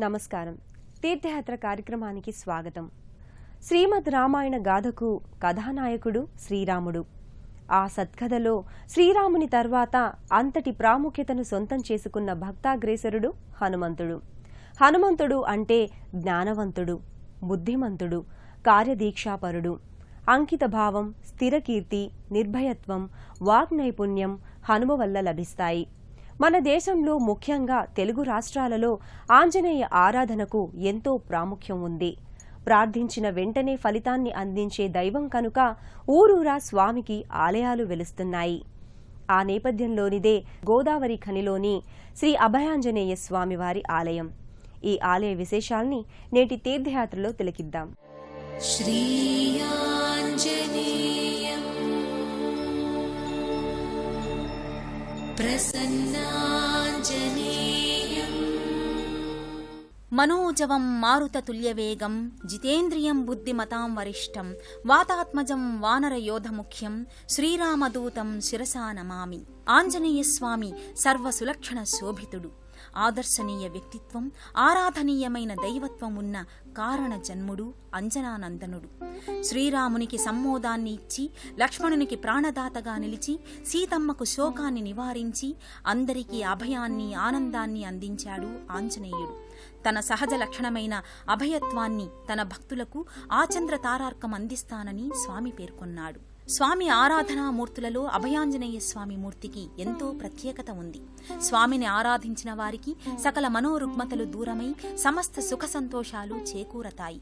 నమస్కారం. తీర్థయాత్ర కార్యక్రమానికి స్వాగతం. శ్రీమద్ రామాయణ గాథకు కథానాయకుడు శ్రీరాముడు. ఆ సత్కథలో శ్రీరాముని తర్వాత అంతటి ప్రాముఖ్యతను సొంతం చేసుకున్న భక్తాగ్రేసరుడు హనుమంతుడు. హనుమంతుడు అంటే జ్ఞానవంతుడు, బుద్ధిమంతుడు, కార్యదీక్షాపరుడు. అంకితభావం, స్థిరకీర్తి, నిర్భయత్వం, వాగ్నైపుణ్యం హనుమ వల్ల లభిస్తాయి. మన దేశంలో ముఖ్యంగా తెలుగు రాష్ట్రాలలో ఆంజనేయ ఆరాధనకు ఎంతో ప్రాముఖ్యం ఉంది. ప్రార్థించిన వెంటనే ఫలితాన్ని అందించే దైవం కనుక ఊరూరా స్వామికి ఆలయాలు వెలుస్తున్నాయి. ఆ నేపథ్యంలోనిదే గోదావరి ఖనిలోని శ్రీ అభయాంజనేయ స్వామివారి ఆలయం. ఈ ఆలయ విశేషాల్ని నేటి తీర్థయాత్రలో తిలకిద్దాం. మనోజవం మారుతతుల్యవేగం జితేంద్రియం బుద్ధిమతాం వరిష్టం వాతాత్మజం వానరయోధముఖ్యం శ్రీరామదూతం శిరసా నమామి. ఆంజనేయస్వామి సర్వసులక్షణ శోభితుడు. ఆదర్శనీయ వ్యక్తిత్వం, ఆరాధనీయమైన దైవత్వం ఉన్న కారణ జన్ముడు అంజనానందనుడు. శ్రీరామునికి సమ్మోదాన్ని ఇచ్చి లక్ష్మణునికి ప్రాణదాతగా నిలిచి సీతమ్మకు శోకాన్ని నివారించి అందరికీ అభయాన్ని ఆనందాన్ని అందించాడు ఆంజనేయుడు. తన సహజ లక్షణమైన అభయత్వాన్ని తన భక్తులకు ఆచంద్ర తారార్కం అందిస్తానని స్వామి పేర్కొన్నాడు. స్వామి ఆరాధనామూర్తులలో అభయాంజనేయ స్వామి మూర్తికి ఎంతో ప్రత్యేకత ఉంది. స్వామిని ఆరాధించిన వారికి సకల మనోరుగ్మతలు దూరమై సమస్త సుఖ సంతోషాలు చేకూరతాయి.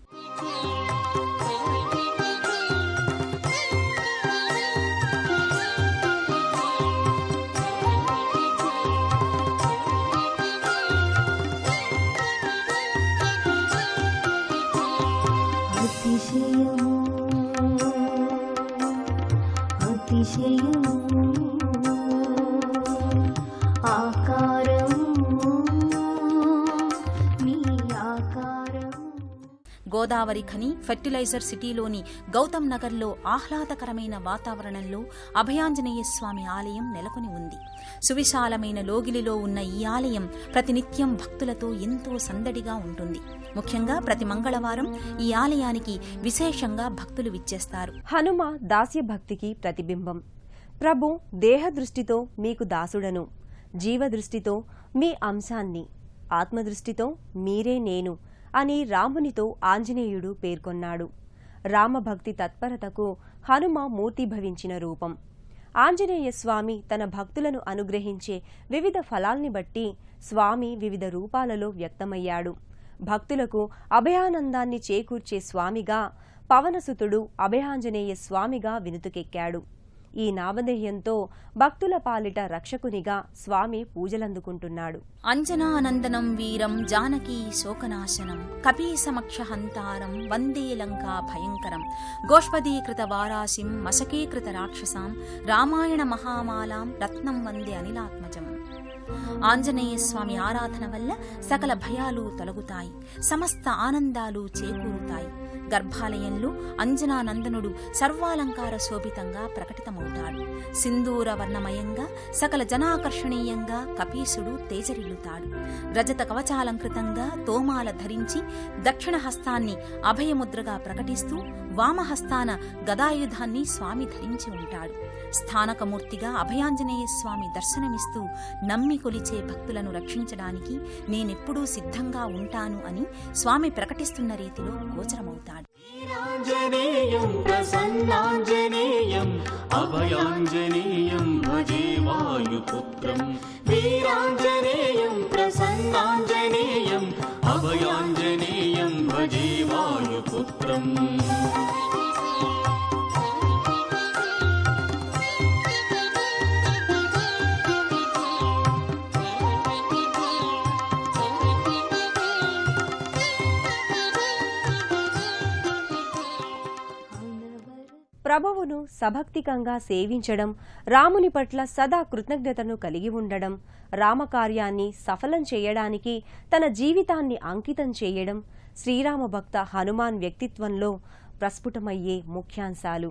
గోదావరి ఖని ఫెర్టిలైజర్ సిటీలోని గౌతమ్ నగర్లో ఆహ్లాదకరమైన వాతావరణంలో అభయాంజనేయ స్వామి ఆలయం నెలకొని ఉంది. సువిశాలమైన లోగిలిలో ఉన్న ఈ ఆలయం ప్రతినిత్యం భక్తులతో ఎంతో సందడిగా ఉంటుంది. ముఖ్యంగా ప్రతి మంగళవారం ఈ ఆలయానికి విశేషంగా భక్తులు విచ్చేస్తారు. హనుమ దాస్య భక్తికి ప్రతిబింబం. ప్రభు దేహదృష్టితో మీకు దాసుడను, జీవదృష్టితో మీ అంశాన్ని, ఆత్మదృష్టితో మీరే నేను అని రామునితో ఆంజనేయుడు పేర్కొన్నాడు. రామభక్తి తత్పరతకు హనుమ మూర్తిభవించిన రూపం. ఆంజనేయ స్వామి తన భక్తులను అనుగ్రహించే వివిధ ఫలాల్ని బట్టి స్వామి వివిధ రూపాలలో వ్యక్తమయ్యాడు. భక్తులకు అభయానందాన్ని చేకూర్చే స్వామిగా, పవనసుతుడు అభయాంజనేయ స్వామిగా వినుతుకెక్కాడు. ఈ నామధేయంతో భక్తుల పాలిట రక్షకునిగా స్వామి పూజలందుకుంటున్నాడు. అంజనానందనం వీరం జానకీ శోకనాశనం కపీసమక్ష హంతారం వందే లంకా భయంకరం గోష్పదీకృత వారాసిం మశకీకృత రాక్షసాం రామాయణ మహామాలాం రత్నం వందే అనిలాత్మజం. ఆంజనేయ స్వామి ఆరాధన వల్ల సకల భయాలు తొలగుతాయి, సమస్త ఆనందాలు చేకూరుతాయి. గర్భాలయంలో అంజనానందనుడు సర్వాలంకార శోభితంగా ప్రకటితమవుతాడు. సింధూర వర్ణమయంగా సకల జనాకర్షణీయంగా కపీసుడు తేజరిల్లుతాడు. రజత కవచాలంకృతంగా తోమాల ధరించి దక్షిణ హస్తాన్ని అభయముద్రగా ప్రకటిస్తూ వామహస్తాన గదాయుధాన్ని స్వామి ధరించి ఉంటాడు. స్థానకమూర్తిగా అభయాంజనేయ స్వామి దర్శనమిస్తూ నమ్మి కొలిచే భక్తులను రక్షించడానికి నేనెప్పుడూ సిద్ధంగా ఉంటాను అని స్వామి ప్రకటిస్తున్న రీతిలో గోచరమవుతాడు. అభయాంజనేయం భజే వాయుపుత్రం వీరాంజనేయం ప్రసన్నాంజనేయం అభయాంజనేయం భజే వాయుపుత్రం. ప్రభువును సభక్తికంగా సేవించడం, రాముని పట్ల సదా కృతజ్ఞతను కలిగి ఉండడం, రామకార్యాన్ని సఫలం చేయడానికి తన జీవితాన్ని అంకితం చేయడం శ్రీరామ భక్త హనుమాన్ వ్యక్తిత్వంలో ప్రస్ఫుటమయ్యే ముఖ్యాంశాలు.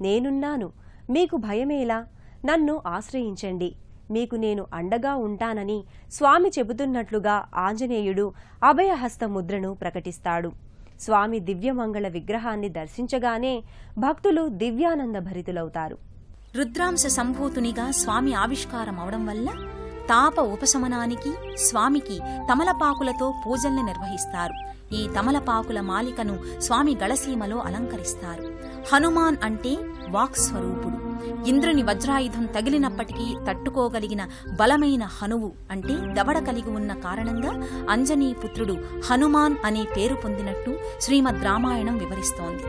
నేనున్నాను, మీకు భయమేలా, నన్ను ఆశ్రయించండి, మీకు నేను అండగా ఉంటానని స్వామి చెబుతున్నట్లుగా ఆంజనేయుడు అభయహస్త ముద్రను ప్రకటిస్తాడు. స్వామి దివ్యమంగళ విగ్రహాన్ని దర్శించగానే భక్తులు దివ్యానంద భరితులవుతారు. రుద్రాంశ సంభూతునిగా స్వామి ఆవిష్కారం అవడం వల్ల తాప ఉపశమనానికి స్వామికి తమలపాకులతో పూజల్ని నిర్వహిస్తారు. ఈ తమలపాకుల మాలికను స్వామి గళసీమలో అలంకరిస్తారు. హనుమాన్ అంటే వాక్స్వరూపుడు. ఇంద్రుని వజ్రాయుధం తగిలినప్పటికీ తట్టుకోగలిగిన బలమైన హనువు అంటే దవడ కలిగి ఉన్న కారణంగా అంజనీపుత్రుడు హనుమాన్ అనే పేరు పొందినట్టు శ్రీమద్ రామాయణం వివరిస్తోంది.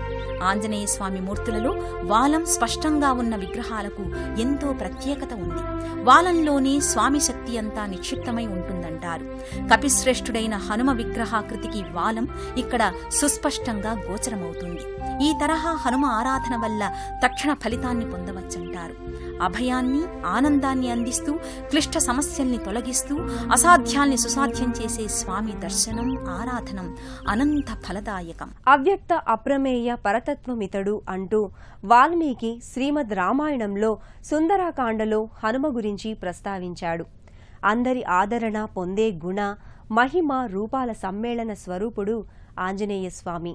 ఆంజనేయ స్వామి మూర్తులలో వాలం స్పష్టంగా ఉన్న విగ్రహాలకు ఎంతో ప్రత్యేకత ఉంది. వాలంలోనే స్వామి శక్తి అంతా నిక్షిప్తమై ఉంటుందంటారు. కపిశ్రేష్ఠుడైన హనుమ విగ్రహాకృతికి వాలం ఇక్కడ సుస్పష్టంగా గోచరమవుతుంది. ఈ తరహా హనుమ ఆరాధన వల్ల తక్షణ ఫలితాన్ని పొందవచ్చంటారు. అభయాన్ని, ఆనందాన్ని అందిస్తూ, క్లిష్ట సమస్యల్ని తొలగిస్తూ, అసాధ్యాల్ని సుసాధ్యం చేసే స్వామి దర్శనం, ఆరాధనం అనంత ఫలదాయకం. అవ్యక్త అప్రమేయ పరతత్వమితడు అంటూ వాల్మీకి శ్రీమద్ రామాయణంలో సుందరాకాండలో హనుమ గురించి ప్రస్తావించాడు. అందరి ఆదరణ పొందే గుణ, మహిమ, రూపాల సమ్మేళన స్వరూపుడు ఆంజనేయ స్వామి.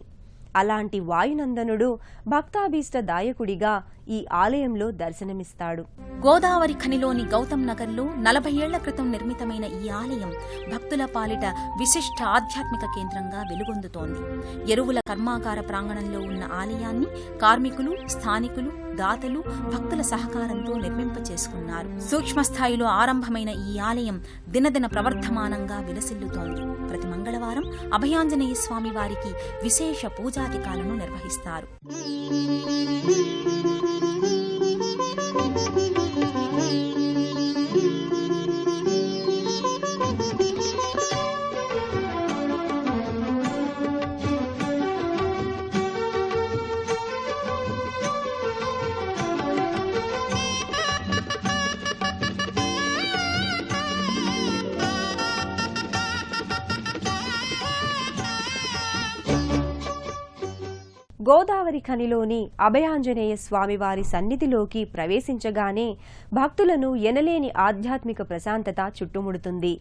అలాంటి వాయునందనుడు భక్తాభీష్ట దాయకుడిగా ఈ ఆలయంలో దర్శనమిస్తాడు. గోదావరి ఖనిలోని గౌతమ్ నగర్లో 40 ఏళ్ల క్రితం నిర్మితమైన ఈ ఆలయం భక్తుల పాలిట విశిష్ట ఆధ్యాత్మిక కేంద్రంగా వెలుగొందుతోంది. ఎరువుల కర్మాగార ప్రాంగణంలో ఉన్న ఆలయాన్ని కార్మికులు, స్థానికులు, దాతలు భక్తుల సహకారంతో నిర్మింపచేసుకున్నారు. సూక్ష్మస్థాయిలో ఆరంభమైన ఈ ఆలయం దినదిన ప్రవర్ధమానంగా విలసిల్లుతోంది. ప్రతి మంగళవారం అభయాంజనేయ స్వామి వారికి విశేష పూజాధికాలను నిర్వహిస్తారు. గోదావరి ఖనిలోని అభయాంజనేయ స్వామివారి సన్నిధిలోకి ప్రవేశించగానే భక్తులను ఎనలేని ఆధ్యాత్మిక ప్రశాంతత చుట్టుముడుతుంది.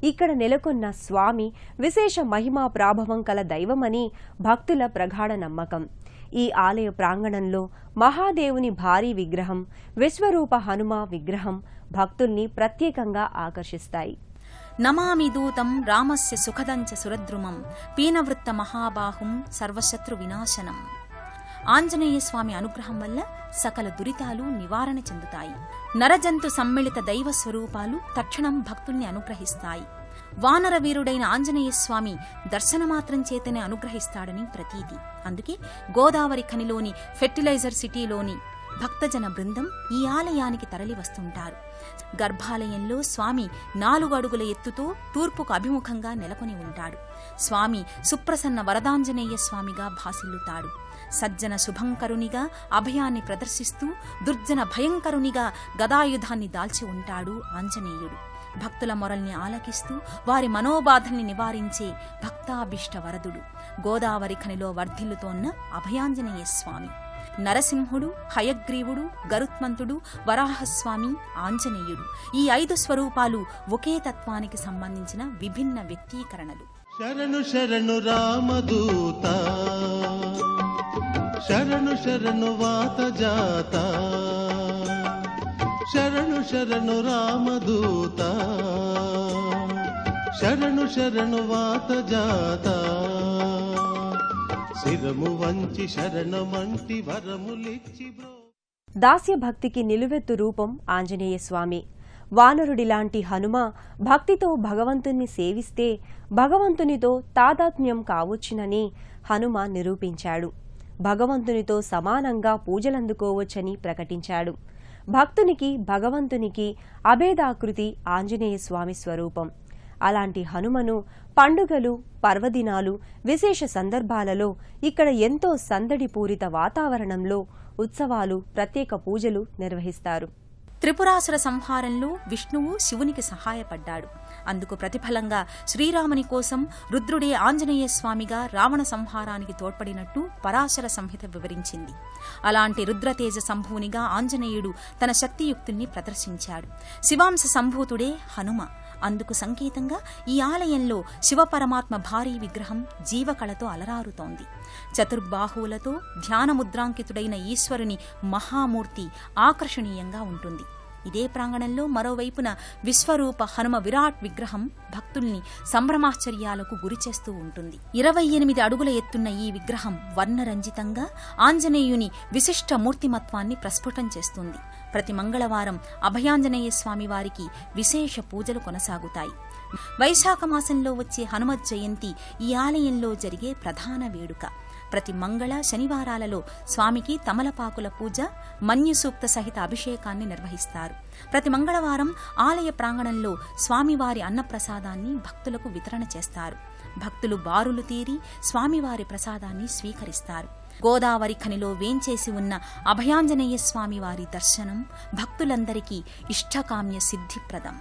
ఇక్కడ నెలకొన్న స్వామి విశేష మహిమా ప్రాభవం కల దైవమని భక్తుల ప్రగాఢ నమ్మకం. ఈ ఆలయ ప్రాంగణంలో మహాదేవుని భారీ విగ్రహం, విశ్వరూప హనుమ విగ్రహం భక్తుల్ని ప్రత్యేకంగా ఆకర్షిస్తాయి. నమామి దూతం రామస్య సుఖదంచ సురద్రుమం పీనవృత్త మహాబాహుం సర్వశత్రు వినాశనం. ఆంజనేయ స్వామి అనుగ్రహం వల్ల సకల దురితాలు నివారణ చెందుతాయి. నరజంతు సమ్మిళిత దైవ స్వరూపాలు తక్షణం భక్తుల్ని అనుగ్రహిస్తాయి. వానర వీరుడైన ఆంజనేయ స్వామి దర్శనమాత్రం చేతనే అనుగ్రహిస్తాడని ప్రతీతి. అందుకే గోదావరి ఖనిలోని ఫెర్టిలైజర్ సిటీలోని భక్తజన బృందం ఈ ఆలయానికి తరలి వస్తుంటారు. గర్భాలయంలో స్వామి 4 అడుగుల ఎత్తుతో తూర్పుకు అభిముఖంగా నెలకొని ఉంటాడు. స్వామి సుప్రసన్న వరదాంజనేయ స్వామిగా భాసిల్లుతాడు. సజ్జన శుభంకరునిగా అభయాన్ని ప్రదర్శిస్తూ దుర్జన భయంకరునిగా గదాయుధాన్ని దాల్చి ఉంటాడు ఆంజనేయుడు. భక్తుల మొరల్ని ఆలకిస్తూ వారి మనోబాధల్ని నివారించే భక్తాభిష్ట వరదుడు గోదావరి ఖనిలో వర్ధిల్లుతోన్న అభయాంజనేయ స్వామి. నరసింహుడు, హయగ్రీవుడు, గరుత్మంతుడు, వరాహస్వామి, ఆంజనేయుడు ఈ 5 స్వరూపాలు ఒకే తత్వానికి సంబంధించిన విభిన్న వ్యక్తీకరణలు. శరణు శరణు రామదూత, శరణు శరణు వాత జాత, శరణు శరణు రామదూత, శరణు శరణు వాత జాత, శిరము వంచి శరణమంటి వరములిచ్చి బ్రో. దాస్య భక్తికి నిలువెత్తు రూపం ఆంజనేయ స్వామి. వానరుడిలాంటి హనుమ భక్తితో భగవంతుణ్ణి సేవిస్తే భగవంతునితో తాదాత్మ్యం కావచ్చునని హనుమ నిరూపించాడు. భగవంతునితో సమానంగా పూజలందుకోవచ్చని ప్రకటించాడు. భక్తునికి భగవంతునికి అభేదాకృతి ఆంజనేయ స్వామి స్వరూపం. అలాంటి హనుమను పండుగలు, పర్వదినాలు, విశేష సందర్భాలలో ఇక్కడ ఎంతో సందడిపూరిత వాతావరణంలో ఉత్సవాలు, ప్రత్యేక పూజలు నిర్వహిస్తారు. త్రిపురాసుర సంహారంలో విష్ణువు శివునికి సహాయపడ్డాడు. అందుకు ప్రతిఫలంగా శ్రీరాముని కోసం రుద్రుడే ఆంజనేయ స్వామిగా రావణ సంహారానికి తోడ్పడినట్టు పరాశర సంహిత వివరించింది. అలాంటి రుద్రతేజ సంభూనిగా ఆంజనేయుడు తన శక్తియుక్తుల్ని ప్రదర్శించాడు. శివాంశ సంభూతుడే హనుమ. అందుకు సంకేతంగా ఈ ఆలయంలో శివపరమాత్మ భారీ విగ్రహం జీవకళతో అలరారుతోంది. చతుర్బాహువులతో ధ్యానముద్రాంకితుడైన ఈశ్వరుని మహామూర్తి ఆకర్షణీయంగా ఉంటుంది. ఇదే ప్రాంగణంలో మరోవైపున విశ్వరూప హనుమ విరాట్ విగ్రహం భక్తుల్ని సంభ్రమాశ్చర్యాలకు గురిచేస్తూ ఉంటుంది. 28 అడుగుల ఎత్తున్న ఈ విగ్రహం వర్ణరంజితంగా ఆంజనేయుని విశిష్ట మూర్తిమత్వాన్ని ప్రస్ఫుటం చేస్తుంది. ప్రతి మంగళవారం అభయాంజనేయ స్వామి వారికి విశేష పూజలు కొనసాగుతాయి. వైశాఖ మాసంలో వచ్చే హనుమత్ జయంతి ఈ ఆలయంలో జరిగే ప్రధాన వేడుక. ప్రతి మంగళ శనివారాలలో స్వామికి తమలపాకుల పూజ, మన్యుసూక్త సహిత అభిషేకాన్ని నిర్వహిస్తారు. ప్రతి మంగళవారం ఆలయ ప్రాంగణంలో స్వామివారి అన్నప్రసాదాన్ని భక్తులకు వితరణ చేస్తారు. భక్తులు బారులు తీరి స్వామివారి ప్రసాదాన్ని స్వీకరిస్తారు. గోదావరి ఖనిలో వేంచేసి ఉన్న అభయాంజనేయ స్వామివారి దర్శనం భక్తులందరికీ ఇష్టకామ్య సిద్ధిప్రదం.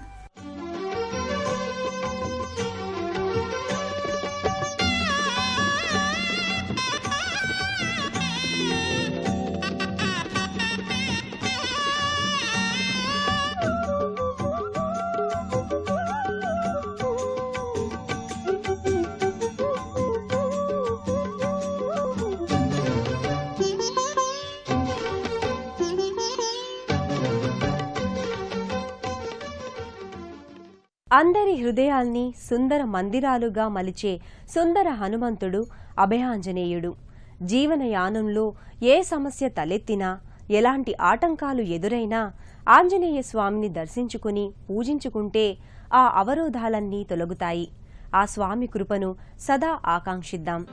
అందరి హృదయాల్ని సుందర మందిరాలుగా మలిచే సుందర హనుమంతుడు అభయాంజనేయుడు. జీవనయానంలో ఏ సమస్య తలెత్తినా, ఎలాంటి ఆటంకాలు ఎదురైనా ఆంజనేయ స్వామిని దర్శించుకుని పూజించుకుంటే ఆ అవరోధాలన్నీ తొలగుతాయి. ఆ స్వామి కృపను సదా ఆకాంక్షిద్దాం.